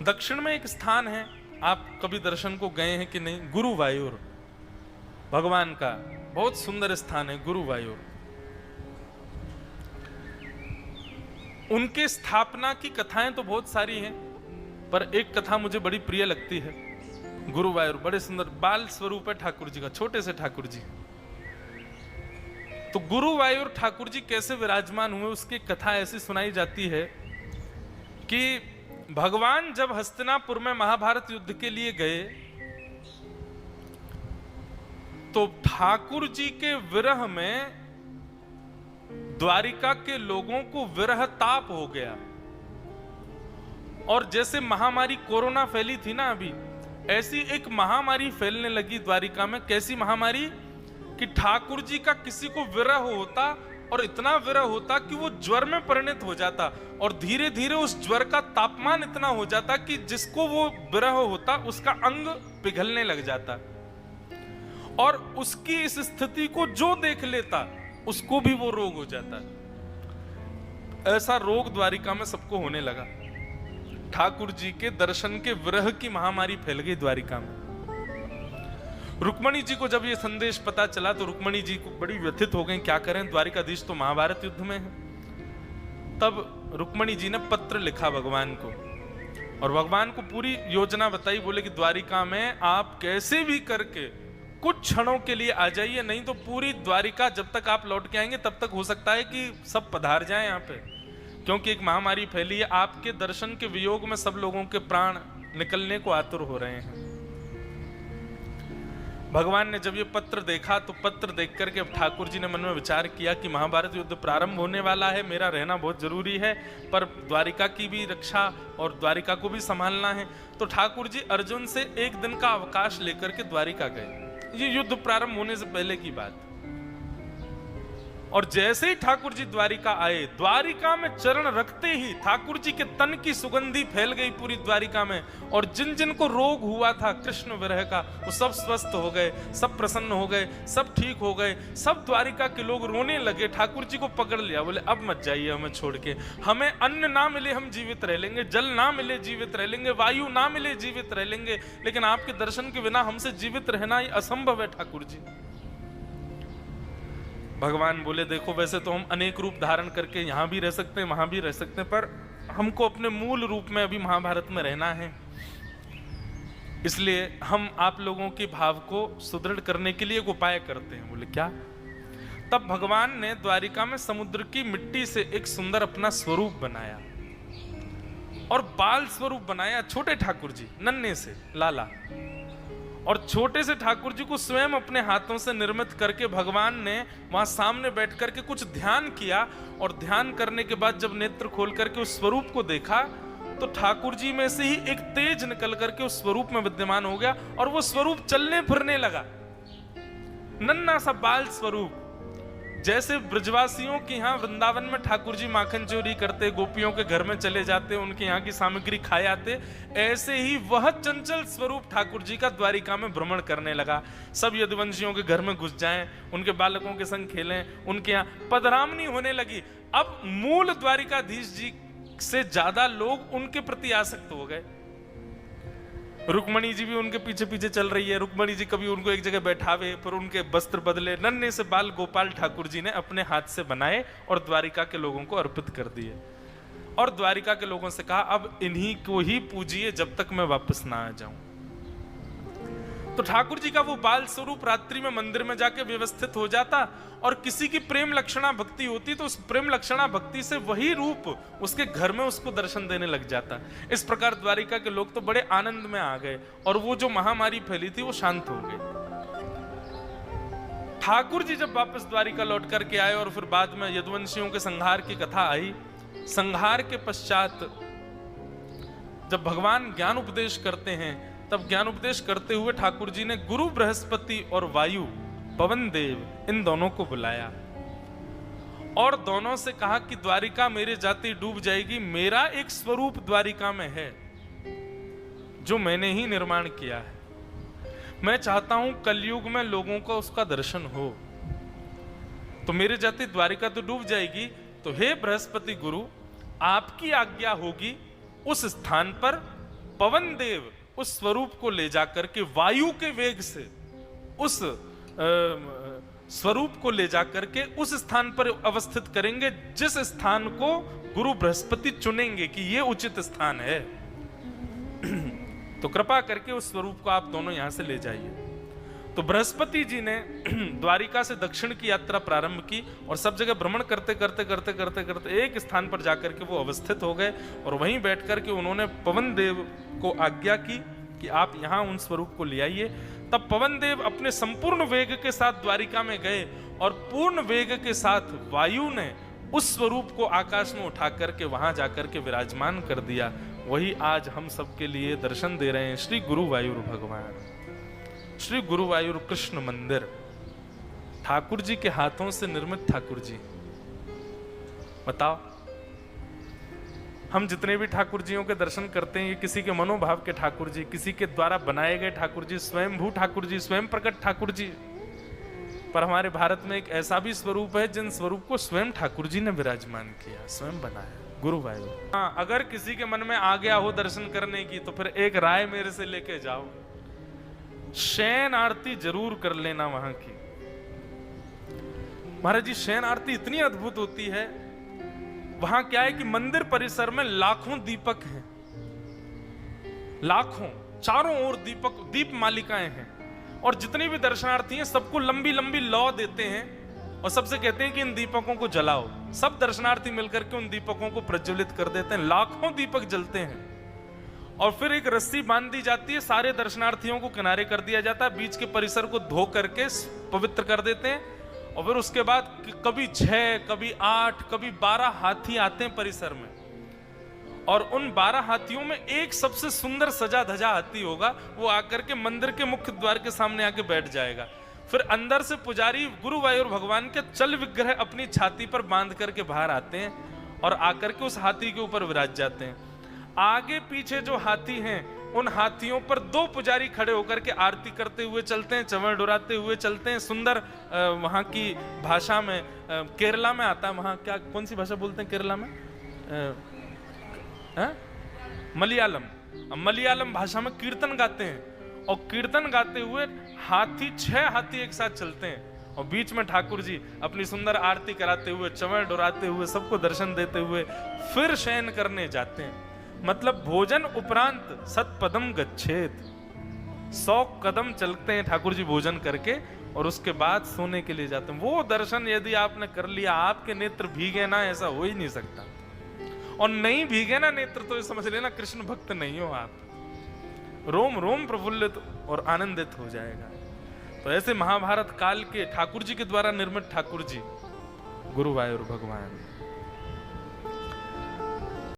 दक्षिण में एक स्थान है, आप कभी दर्शन को गए हैं कि नहीं? गुरुवायूर भगवान का बहुत सुंदर स्थान है गुरुवायूर। उनके स्थापना की कथाएं तो बहुत सारी हैं, पर एक कथा मुझे बड़ी प्रिय लगती है। गुरुवायूर बड़े सुंदर बाल स्वरूप है ठाकुर जी का, छोटे से ठाकुर जी। तो गुरुवायूर ठाकुर जी कैसे विराजमान हुए, उसकी कथा ऐसी सुनाई जाती है कि भगवान जब हस्तिनापुर में महाभारत युद्ध के लिए गए तो ठाकुर जी के विरह में द्वारिका के लोगों को विरह ताप हो गया। और जैसे महामारी कोरोना फैली थी ना अभी, ऐसी एक महामारी फैलने लगी द्वारिका में। कैसी महामारी कि ठाकुर जी का किसी को विरह होता और इतना विरह होता कि वो ज्वर में परिणत हो जाता, और धीरे धीरे उस ज्वर का तापमान इतना हो जाता कि जिसको वो विरह होता उसका अंग पिघलने लग जाता, और उसकी इस स्थिति को जो देख लेता उसको भी वो रोग हो जाता। ऐसा रोग द्वारिका में सबको होने लगा। ठाकुर जी के दर्शन के विरह की महामारी फैल गई द्वारिका में। रुक्मणी जी को जब ये संदेश पता चला तो रुक्मणी जी को बड़ी व्यथित हो गई, क्या करें, द्वारिकाधीश तो महाभारत युद्ध में है। तब रुक्मणी जी ने पत्र लिखा भगवान को, और भगवान को पूरी योजना बताई। बोले कि द्वारिका में आप कैसे भी करके कुछ क्षणों के लिए आ जाइए, नहीं तो पूरी द्वारिका जब तक आप लौट के आएंगे तब तक हो सकता है कि सब पधार जाएं यहाँ पे, क्योंकि एक महामारी फैली है। आपके दर्शन के वियोग में सब लोगों के प्राण निकलने को आतुर हो रहे हैं। भगवान ने जब ये पत्र देखा तो पत्र देख करके अब ठाकुर जी ने मन में विचार किया कि महाभारत युद्ध प्रारंभ होने वाला है, मेरा रहना बहुत जरूरी है, पर द्वारिका की भी रक्षा और द्वारिका को भी संभालना है। तो ठाकुर जी अर्जुन से एक दिन का अवकाश लेकर के द्वारिका गए। ये युद्ध प्रारंभ होने से पहले की बात। और जैसे ही ठाकुर जी द्वारिका आए, द्वारिका में चरण रखते ही ठाकुर जी के तन की सुगंधी फैल गई पूरी द्वारिका में, और जिन जिन को रोग हुआ था कृष्ण विरह का, वो सब स्वस्थ हो गए, सब प्रसन्न हो गए, सब ठीक हो गए। सब द्वारिका के लोग रोने लगे, ठाकुर जी को पकड़ लिया, बोले अब मत जाइए हमें छोड़ के, हमें अन्न ना मिले हम जीवित रह लेंगे, जल ना मिले जीवित रह लेंगे, वायु ना मिले जीवित रह लेंगे, लेकिन आपके दर्शन के बिना हमसे जीवित रहना ही असंभव है ठाकुर जी। भगवान बोले देखो, वैसे तो हम अनेक रूप धारण करके यहां भी रह सकते हैं, वहां भी रह सकते हैं, पर हमको अपने मूल रूप में अभी महाभारत में रहना है, इसलिए हम आप लोगों के भाव को सुदृढ़ करने के लिए एक उपाय करते हैं। बोले क्या? तब भगवान ने द्वारिका में समुद्र की मिट्टी से एक सुंदर अपना स्वरूप बनाया, और बाल स्वरूप बनाया, छोटे ठाकुर जी नन्हे से लाला, और छोटे से ठाकुर जी को स्वयं अपने हाथों से निर्मित करके भगवान ने वहां सामने बैठ करके कुछ ध्यान किया। और ध्यान करने के बाद जब नेत्र खोल करके उस स्वरूप को देखा तो ठाकुर जी में से ही एक तेज निकल करके उस स्वरूप में विद्यमान हो गया, और वो स्वरूप चलने फिरने लगा, नन्हा सा बाल स्वरूप। जैसे ब्रजवासियों के यहाँ वृंदावन में ठाकुर जी माखन चोरी करते, गोपियों के घर में चले जाते, उनके यहाँ की सामग्री खाए आते, ऐसे ही वह चंचल स्वरूप ठाकुर जी का द्वारिका में भ्रमण करने लगा। सब यदुवंशियों के घर में घुस जाएं, उनके बालकों के संग खेलें, उनके यहाँ पधरामनी होने लगी। अब मूल द्वारिकाधीश जी से ज्यादा लोग उनके प्रति आसक्त हो गए। रुक्मणी जी भी उनके पीछे पीछे चल रही है। रुक्मणी जी कभी उनको एक जगह बैठावे, फिर उनके वस्त्र बदले, नन्हे से बाल गोपाल ठाकुर जी ने अपने हाथ से बनाए और द्वारिका के लोगों को अर्पित कर दिए, और द्वारिका के लोगों से कहा अब इन्हीं को ही पूजिए जब तक मैं वापस ना आ जाऊं। तो ठाकुर जी का वो बाल स्वरूप रात्रि में मंदिर में जाके व्यवस्थित हो जाता, और किसी की प्रेम लक्षणा भक्ति होती तो उस प्रेम लक्षणा भक्ति से वही रूप उसके घर में उसको दर्शन देने लग जाता। इस प्रकार द्वारिका के लोग तो बड़े आनंद में आ गए, और वो जो महामारी फैली थी वो शांत हो गई। ठाकुर जी जब वापस द्वारिका लौट करके आए, और फिर बाद में यदुवंशियों के संहार की कथा आई। संहार के पश्चात जब भगवान ज्ञान उपदेश करते हैं, तब ज्ञान उपदेश करते हुए ठाकुर जी ने गुरु बृहस्पति और वायु पवन देव इन दोनों को बुलाया, और दोनों से कहा कि द्वारिका मेरे जाते डूब जाएगी, मेरा एक स्वरूप द्वारिका में है जो मैंने ही निर्माण किया है। मैं चाहता हूं कलयुग में लोगों को उसका दर्शन हो, तो मेरे जाते द्वारिका तो डूब जाएगी, तो हे बृहस्पति गुरु, आपकी आज्ञा होगी उस स्थान पर पवन देव उस स्वरूप को ले जाकर के वायु के वेग से उस स्वरूप को ले जाकर के उस स्थान पर अवस्थित करेंगे जिस स्थान को गुरु बृहस्पति चुनेंगे कि ये उचित स्थान है। तो कृपा करके उस स्वरूप को आप दोनों यहां से ले जाइए। तो बृहस्पति जी ने द्वारिका से दक्षिण की यात्रा प्रारंभ की और सब जगह भ्रमण करते करते करते करते करते एक स्थान पर जाकर के वो अवस्थित हो गए और वहीं बैठ करके उन्होंने पवन देव को आज्ञा की कि आप यहाँ उन स्वरूप को ले आइए। तब पवन देव अपने संपूर्ण वेग के साथ द्वारिका में गए और पूर्ण वेग के साथ वायु ने उस स्वरूप को आकाश में उठा करके वहां जाकर के विराजमान कर दिया। वही आज हम सबके लिए दर्शन दे रहे हैं श्री गुरुवायूर भगवान, श्री गुरुवायूर कृष्ण मंदिर, ठाकुर जी के हाथों से निर्मित ठाकुर जी। बताओ, हम जितने भी ठाकुर जियों के दर्शन करते हैं ये किसी के मनोभाव के ठाकुर जी, किसी के द्वारा बनाए गए ठाकुर जी, स्वयंभू ठाकुर जी, स्वयं प्रकट ठाकुर जी। पर हमारे भारत में एक ऐसा भी स्वरूप है जिन स्वरूप को स्वयं ठाकुर जी ने विराजमान किया, स्वयं बनाया, गुरुवायूर। हाँ, अगर किसी के मन में आ गया हो दर्शन करने की तो फिर एक राय मेरे से लेके जाओ, शयन आरती जरूर कर लेना वहां की। महाराज जी, शयन आरती इतनी अद्भुत होती है। वहां क्या है कि मंदिर परिसर में लाखों दीपक हैं, लाखों, चारों ओर दीप मालिकाएं हैं और जितने भी दर्शनार्थी हैं सबको लंबी लंबी लौ देते हैं और सबसे कहते हैं कि इन दीपकों को जलाओ। सब दर्शनार्थी मिलकर के उन दीपकों को प्रज्वलित कर देते हैं। लाखों दीपक जलते हैं और फिर एक रस्सी बांध दी जाती है, सारे दर्शनार्थियों को किनारे कर दिया जाता है, बीच के परिसर को धो करके पवित्र कर देते हैं और फिर उसके बाद कभी 6, कभी 8, कभी 12 हाथी आते हैं परिसर में और उन 12 हाथियों में एक सबसे सुंदर सजा धजा हाथी होगा, वो आकर के मंदिर के मुख्य द्वार के सामने आके बैठ जाएगा। फिर अंदर से पुजारी गुरुवायूर भगवान के चल विग्रह अपनी छाती पर बांध करके बाहर आते हैं और आकर के उस हाथी के ऊपर विराज जाते हैं। आगे पीछे जो हाथी हैं उन हाथियों पर 2 पुजारी खड़े होकर के आरती करते हुए चलते हैं, चंवर डुराते हुए चलते हैं। सुंदर वहां की भाषा में, केरला में आता है, वहां क्या कौन सी भाषा बोलते हैं केरला में? मलयालम। मलयालम भाषा में कीर्तन गाते हैं और कीर्तन गाते हुए हाथी 6 हाथी एक साथ चलते हैं और बीच में ठाकुर जी अपनी सुंदर आरती कराते हुए, चंवर डुराते हुए, सबको दर्शन देते हुए फिर शयन करने जाते हैं। मतलब भोजन उपरांत सतपदम गच्छेत, 100 कदम चलते हैं ठाकुर जी भोजन करके और उसके बाद सोने के लिए जाते हैं। वो दर्शन यदि आपने कर लिया, आपके नेत्र भीगे ना, ऐसा हो ही नहीं सकता। और नहीं भीगे ना नेत्र तो ये समझ लेना कृष्ण भक्त नहीं हो आप, रोम रोम प्रफुल्लित और आनंदित हो जाएगा। तो ऐसे महाभारत काल के ठाकुर जी के द्वारा निर्मित ठाकुर जी गुरुवायूर भगवान।